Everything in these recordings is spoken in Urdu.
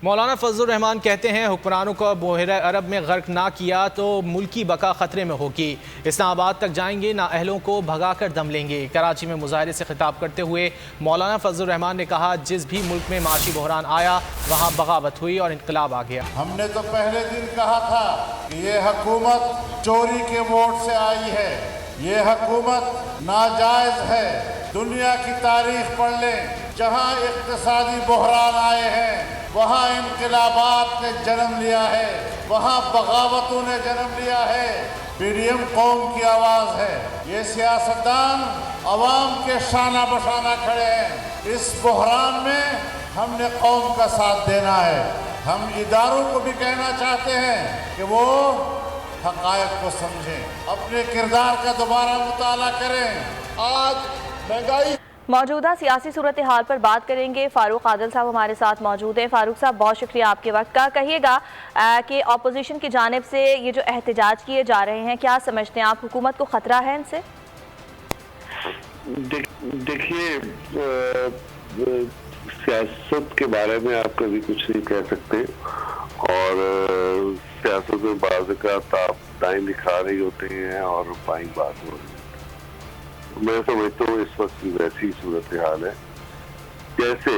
مولانا فضل الرحمان کہتے ہیں حکمرانوں کو بحیرہ عرب میں غرق نہ کیا تو ملکی بقا خطرے میں ہوگی۔ اسلام آباد تک جائیں گے، نااہلوں کو بھگا کر دم لیں گے۔ کراچی میں مظاہرے سے خطاب کرتے ہوئے مولانا فضل الرحمان نے کہا جس بھی ملک میں معاشی بحران آیا وہاں بغاوت ہوئی اور انقلاب آ گیا۔ ہم نے تو پہلے دن کہا تھا کہ یہ حکومت چوری کے ووٹ سے آئی ہے، یہ حکومت ناجائز ہے۔ دنیا کی تاریخ پڑھ لیں، جہاں اقتصادی بحران آئے ہیں وہاں انقلابات نے جنم لیا ہے، وہاں بغاوتوں نے جنم لیا ہے۔ پی ڈی ایم قوم کی آواز ہے، یہ سیاستدان عوام کے شانہ بشانہ کھڑے ہیں۔ اس بحران میں ہم نے قوم کا ساتھ دینا ہے۔ ہم اداروں کو بھی کہنا چاہتے ہیں کہ وہ حقائق کو سمجھیں، اپنے کردار کا دوبارہ مطالعہ کریں۔ آج مہنگائی موجودہ سیاسی صورتحال پر بات کریں گے۔ فاروق عادل صاحب ہمارے ساتھ موجود ہیں۔ فاروق صاحب بہت شکریہ آپ کے وقت کا۔ کہیے گا کہ اپوزیشن کی جانب سے یہ جو احتجاج کیے جا رہے ہیں، کیا سمجھتے ہیں آپ، حکومت کو خطرہ ہے ان سے؟ دیکھیے، سیاست کے بارے میں آپ کبھی کچھ نہیں کہہ سکتے، اور سیاست میں بعض اوقات آپ دائیں دکھا رہی ہوتے ہیں اور بائیں بات ہو رہی ہے۔ میں سمجھتا ہوں اس وقت کی ویسی صورتحال ہے جیسے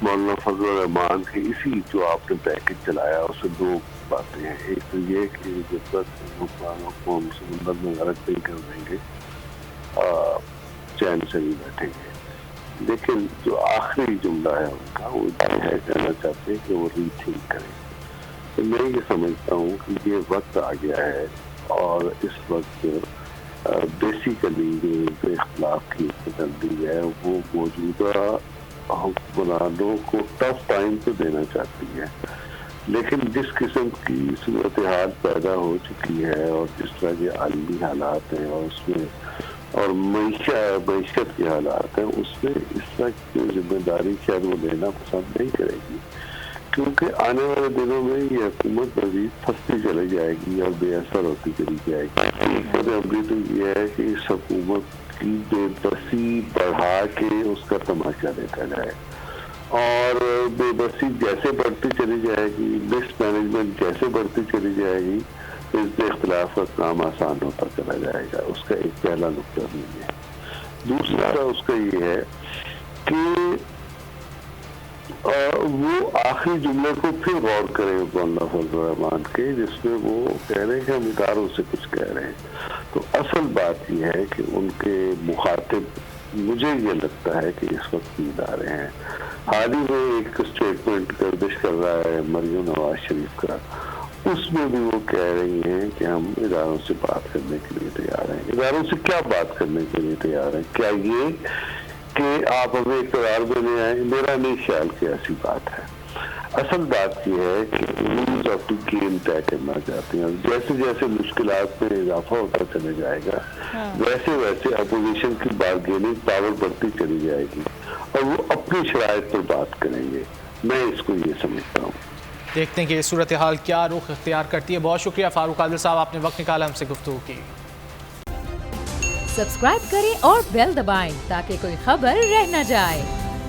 مولانا فضل الرحمان کی اسی جو آپ نے پیکج چلایا اس میں دو باتیں ہیں۔ ایک تو یہ کہ جب تک حکمرانوں کو ہم سمندر میں غرق نہیں کر دیں گے چین سے نہیں بیٹھیں گے، لیکن جو آخری جملہ ہے ان کا وہ یہ ہے، کہنا چاہتے ہیں کہ وہ ری تھنک کریں۔ تو میں یہ سمجھتا ہوں کہ یہ وقت آ گیا ہے، اور اس وقت بیسیکلی جو اختلاف کی تبدیلی ہے وہ موجودہ حکمرانوں کو ٹف ٹائم تو دینا چاہتی ہے، لیکن جس قسم کی صورتحال پیدا ہو چکی ہے اور جس طرح کے عالمی حالات ہیں اور اس میں اور معیشت کے حالات ہیں، اس میں اس طرح کی ذمہ داری شاید وہ لینا پسند نہیں کرے گی، کیونکہ آنے والے دنوں میں یہ حکومت مزید پھنستی چلی جائے گی اور بے اثر ہوتی چلی جائے گی۔ ابھی تو یہ ہے کہ اس حکومت کی بے بسی بڑھا کے اس کا تماشا دیکھا جائے، اور بے بسی جیسے بڑھتی چلی جائے گی، مس مینجمنٹ جیسے بڑھتی چلی جائے گی، اس سے اختلاف کا کام آسان ہوتا چلا جائے گا۔ اس کا ایک پہلا نقطہ یہ ہے۔ دوسرا اس کا یہ ہے کہ وہ آخری جملے کو پھر غور کریں مولانا فضل الرحمان کے، جس میں وہ کہہ رہے ہیں کہ ہم اداروں سے کچھ کہہ رہے ہیں۔ تو اصل بات یہ ہے کہ ان کے مخاطب مجھے یہ لگتا ہے کہ اس وقت کی ادارے ہیں۔ حال ہی میں ایک اسٹیٹمنٹ گردش کر رہا ہے مریم نواز شریف کا، اس میں بھی وہ کہہ رہی ہیں کہ ہم اداروں سے بات کرنے کے لیے تیار ہیں۔ اداروں سے کیا بات کرنے کے لیے تیار ہیں؟ کیا یہ کہ آپ ہمیں اقتدار میں لے آئیں؟ میرا نہیں خیال کہ ایسی بات ہے۔ اصل بات یہ ہے کہ رولز آف دی گیم طے کرنا چاہتے ہیں، جیسے جیسے مشکلات میں اضافہ ہوتا چلے جائے گا ویسے ویسے اپوزیشن کی بارگیننگ پاور بڑھتی چلی جائے گی اور وہ اپنی شرائط پر بات کریں گے۔ میں اس کو یہ سمجھتا ہوں۔ دیکھتے ہیں کہ یہ صورتحال کیا رخ اختیار کرتی ہے۔ بہت شکریہ فاروق عادل صاحب، آپ نے وقت نکالا ہم سے گفتگو کی۔ سبسکرائب کریں اور بیل دبائیں تاکہ کوئی خبر رہ نہ جائے۔